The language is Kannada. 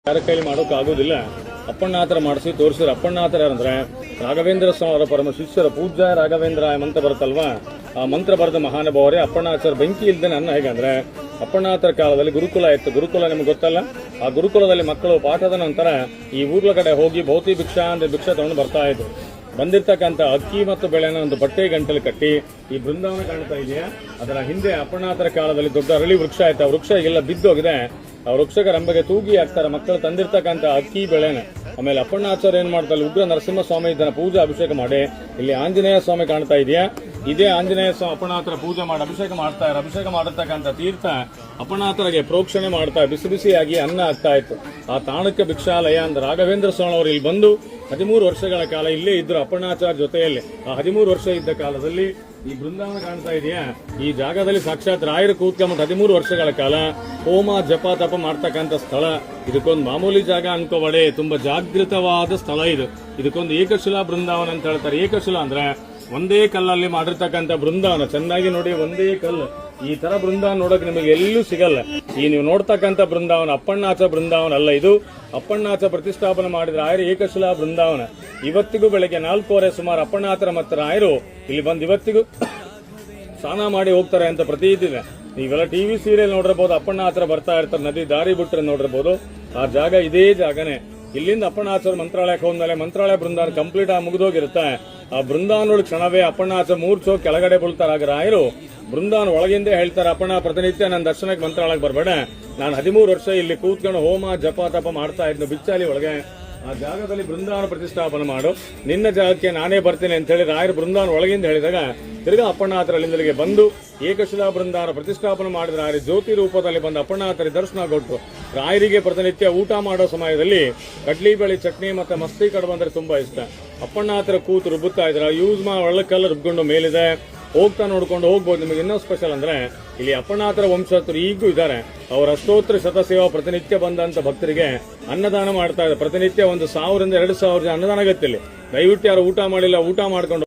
ಯಾರ ಕೈಲಿ ಮಾಡೋಕ್ಕಾಗೋದಿಲ್ಲ. ಅಪ್ಪಣ್ಣ ಆತರ ಮಾಡಿಸಿ ತೋರಿಸಿದ್ರು. ಅಪ್ಪಣ್ಣ ಆತರ ಅಂದ್ರೆ ರಾಘವೇಂದ್ರ ಸ್ವಾಮಿ ಅವರ ಪರಮ ಶಿಷ್ಯರ ಪೂಜ್ಯ ರಾಘವೇಂದ್ರ ಮಂತ್ರ ಬರುತ್ತಲ್ವಾ, ಆ ಮಂತ್ರ ಬರೆದ ಮಹಾನುಭಾವರೇ ಅಪ್ಪಣ್ಣಾಚಾರ. ಬೆಂಕಿ ಇಲ್ದೇನೆ ಅನ್ನ ಹೇಗಂದ್ರೆ ಅಪ್ಪಣ್ಣಾತರ ಕಾಲದಲ್ಲಿ ಗುರುಕುಲ ಇತ್ತು. ಗುರುಕುಲ ನಿಮ್ಗೆ ಗೊತ್ತಲ್ಲ, ಆ ಗುರುಕುಲದಲ್ಲಿ ಮಕ್ಕಳು ಪಾಠದ ನಂತರ ಈ ಊರ್ಲ ಕಡೆ ಹೋಗಿ ಭೌತಿ ಭಿಕ್ಷಾ ಅಂದ್ರೆ ಭಿಕ್ಷಾ ತಗೊಂಡು ಬರ್ತಾ ಇದ್ರು. ಬಂದಿರ್ತಕ್ಕಂಥ ಅಕ್ಕಿ ಮತ್ತು ಬೆಳೆನ ಒಂದು ಬಟ್ಟೆ ಗಂಟಲು ಕಟ್ಟಿ ಈ ಬೃಂದಾವನ ಕಾಣ್ತಾ ಇದೆಯಾ, ಅದರ ಹಿಂದೆ ಅಪ್ಪಣ್ಣಾತರ ಕಾಲದಲ್ಲಿ ದೊಡ್ಡ ಅರಳಿ ವೃಕ್ಷ ಆಯ್ತು. ಆ ವೃಕ್ಷ ಈಗೆಲ್ಲ ಬಿದ್ದೋಗಿದೆ. ಆ ವೃಕ್ಷಕ ರಂಬೆಗೆ ತೂಗಿ ಹಾಕ್ತಾರೆ ಮಕ್ಕಳು ತಂದಿರ್ತಕ್ಕಂಥ ಅಕ್ಕಿ ಬೆಳೆನ. ಆಮೇಲೆ ಅಪ್ಪಣ್ಣಾಚಾರ್ಯ ಏನ್ ಮಾಡ್ತಾರೆ, ಉಗ್ರ ನರಸಿಂಹ ಸ್ವಾಮಿ ಇದನ್ನ ಪೂಜೆ ಅಭಿಷೇಕ ಮಾಡಿ, ಇಲ್ಲಿ ಆಂಜನೇಯ ಸ್ವಾಮಿ ಕಾಣ್ತಾ ಇದೆಯಾ, ಇದೇ ಆಂಜನೇಯ ಸ್ವಾಮಿ ಅಪ್ಪಣ್ಣಾತರ ಪೂಜೆ ಮಾಡಿ ಅಭಿಷೇಕ ಮಾಡ್ತಾರೆ. ಅಭಿಷೇಕ ಮಾಡಿರ್ತಕ್ಕಂಥ ತೀರ್ಥ ಅಪ್ಪಣ್ಣಾತರಿಗೆ ಪ್ರೋಕ್ಷಣೆ ಮಾಡ್ತಾ ಬಿಸಿ ಬಿಸಿಯಾಗಿ ಅನ್ನ ಆಗ್ತಾ ಇತ್ತು. ಆ ತಾಣಕ್ಕೆ ಭಿಕ್ಷಾಲಯ ಅಂತ ರಾಘವೇಂದ್ರ ಸ್ವಾಮಿ ಅವರು ಇಲ್ಲಿ ಬಂದು 13 ವರ್ಷಗಳ ಕಾಲ ಇಲ್ಲೇ ಇದ್ರು ಅಪ್ಪಣ್ಣಾಚಾರ್ಯ ಜೊತೆಯಲ್ಲಿ. ಆ 13 ವರ್ಷ ಇದ್ದ ಕಾಲದಲ್ಲಿ ಈ ಬೃಂದಾವನ ಕಾಣ್ತಾ ಇದೆಯಾ, ಈ ಜಾಗದಲ್ಲಿ ಸಾಕ್ಷಾತ್ ರಾಯರು ಕೂತ್ಕೊಂಡ್ಬಿಟ್ಟು 13 ವರ್ಷಗಳ ಕಾಲ ಹೋಮ ಜಪ ತಪ ಮಾಡ್ತಕ್ಕಂಥ ಸ್ಥಳ. ಇದಕ್ಕೊಂದು ಮಾಮೂಲಿ ಜಾಗ ಅನ್ಕೋಬೇಡಿ, ತುಂಬಾ ಜಾಗೃತವಾದ ಸ್ಥಳ ಇದು. ಇದಕ್ಕೊಂದು ಏಕಶಿಲಾ ಬೃಂದಾವನ ಅಂತ ಹೇಳ್ತಾರೆ. ಏಕಶಿಲಾ ಅಂದ್ರೆ ಒಂದೇ ಕಲ್ಲಲ್ಲಿ ಮಾಡಿರ್ತಕ್ಕಂಥ ಬೃಂದಾವನ. ಚೆನ್ನಾಗಿ ನೋಡಿ, ಒಂದೇ ಕಲ್ಲು. ಈ ತರ ಬೃಂದಾವನ ನೋಡಕ್ ನಿಮಗೆ ಎಲ್ಲೂ ಸಿಗಲ್ಲ. ಈ ನೀವು ನೋಡ್ತಕ್ಕಂಥ ಬೃಂದಾವನ ಅಪ್ಪಣ್ಣಾಚ ಬೃಂದಾವನ ಅಲ್ಲ, ಇದು ಅಪ್ಪಣ್ಣಾಚ ಪ್ರತಿಷ್ಠಾಪನೆ ಮಾಡಿದ ರಾಯರು ಏಕಶಿಲಾ ಬೃಂದಾವನ. ಇವತ್ತಿಗೂ ಬೆಳಗ್ಗೆ 4:15 ಸುಮಾರು ಅಪ್ಪಣ್ಣಾಚರ ಮತ್ತು ರಾಯರು ಇಲ್ಲಿ ಬಂದು ಇವತ್ತಿಗೂ ಸ್ನಾನ ಮಾಡಿ ಹೋಗ್ತಾರೆ ಅಂತ ಪ್ರತೀತಿ ಇದೆ. ನೀವೆಲ್ಲ ಟಿವಿ ಸೀರಿಯಲ್ ನೋಡಿರಬಹುದು, ಅಪ್ಪಣ್ಣಾಚರ ಬರ್ತಾ ಇರ್ತಾರೆ, ನದಿ ದಾರಿ ಬಿಟ್ಟರೆ ನೋಡಿರಬಹುದು. ಆ ಜಾಗ ಇದೇ ಜಾಗನೇ. ಇಲ್ಲಿಂದ ಅಪ್ಪಣ್ಣಾಚಾರ ಮಂತ್ರಾಲಯಕ್ಕೆ ಹೋದ್ಮೇಲೆ ಮಂತ್ರಾಲಯ ಬೃಂದಾವನ ಕಂಪ್ಲೀಟ್ ಆಗಿ ಮುಗಿದೋಗಿರುತ್ತೆ. ಆ ಬೃಂದಾವನೊಳಗೆ ಕ್ಷಣವೇ ಅಪ್ಪಣ್ಣಾಚಾರ ಮೂರ್ಛೋ ಕೆಳಗಡೆ ಬೀಳ್ತಾರಾಗ ರಾಯರು ಬೃಂದಾವನ ಒಳಗಿಂದ ಹೇಳ್ತಾರೆ, ಅಪ್ಪಣ್ಣ ಪ್ರತಿನಿತ್ಯ ನನ್ನ ದರ್ಶನಕ್ಕೆ ಮಂತ್ರಾಲಯಕ್ಕೆ ಬರಬೇಡ, ನಾನು 13 ವರ್ಷ ಇಲ್ಲಿ ಕೂತ್ಕೊಂಡು ಹೋಮ ಜಪ ತಪ ಮಾಡ್ತಾ ಇದ್ನು ಬಿಚ್ಚಾಲಿ ಒಳಗೆ. ಆ ಜಾಗದಲ್ಲಿ ಬೃಂದಾವನ ಪ್ರತಿಷ್ಠಾಪನೆ ಮಾಡು, ನಿನ್ನ ಜಾಗಕ್ಕೆ ನಾನೇ ಬರ್ತೀನಿ ಅಂತ ಹೇಳಿ ರಾಯರು ಬೃಂದಾವನ ಒಳಗಿಂದ ಹೇಳಿದಾಗ ತಿರ್ಗಾ ಅಪ್ಪಣ್ಣಾತರ ಅಲ್ಲಿಂದಲಿಗೆ ಬಂದು ಏಕಶಿಲಾ ಬೃಂದಾವನ ಪ್ರತಿಷ್ಠಾಪನೆ ಮಾಡಿದ ರಾಯರು ಜ್ಯೋತಿ ರೂಪದಲ್ಲಿ ಬಂದು ಅಪ್ಪಣ್ಣಾತರಿಗೆ ದರ್ಶನ ಕೊಟ್ಟರು. ರಾಯರಿಗೆ ಪ್ರತಿನಿತ್ಯ ಊಟ ಮಾಡೋ ಸಮಯದಲ್ಲಿ ಕಡ್ಲಿ ಬೇಳೆ ಚಟ್ನಿ ಮತ್ತೆ ಮಸ್ತಿ ಕಡುಬು ಅಂದ್ರೆ ತುಂಬಾ ಇಷ್ಟ. ಅಪ್ಪಣ್ಣಾತರ ಕೂತು ರುಬ್ಬುತ್ತಾ ಇದ್ರ, ಯೂಸ್ ಒಳ್ಳಕ್ಕೆಲ್ಲ ರುಬ್ಕೊಂಡು ಮೇಲಿದೆ, ಹೋಗ್ತಾ ನೋಡ್ಕೊಂಡು ಹೋಗ್ಬೋದು. ನಿಮಗೆ ಇನ್ನೂ ಸ್ಪೆಷಲ್ ಅಂದ್ರೆ ಇಲ್ಲಿ ಅಪ್ಪಣ್ಣಾತರ ವಂಶಸ್ಥರು ಈಗೂ ಇದ್ದಾರೆ. ಅವರ ಅಷ್ಟೋತ್ತರ ಶತಸೇವಾ ಪ್ರತಿನಿತ್ಯ ಬಂದಂತ ಭಕ್ತರಿಗೆ ಅನ್ನದಾನ ಮಾಡ್ತಾ ಇದ್ದಾರೆ. ಪ್ರತಿನಿತ್ಯ 1,000 ರಿಂದ 2,000 ಅನ್ನದಾನ ಆಗತ್ತಿಲ್ಲಿ. ದಯವಿಟ್ಟು ಯಾರು ಊಟ ಮಾಡಿಲ್ಲ, ಊಟ ಮಾಡ್ಕೊಂಡು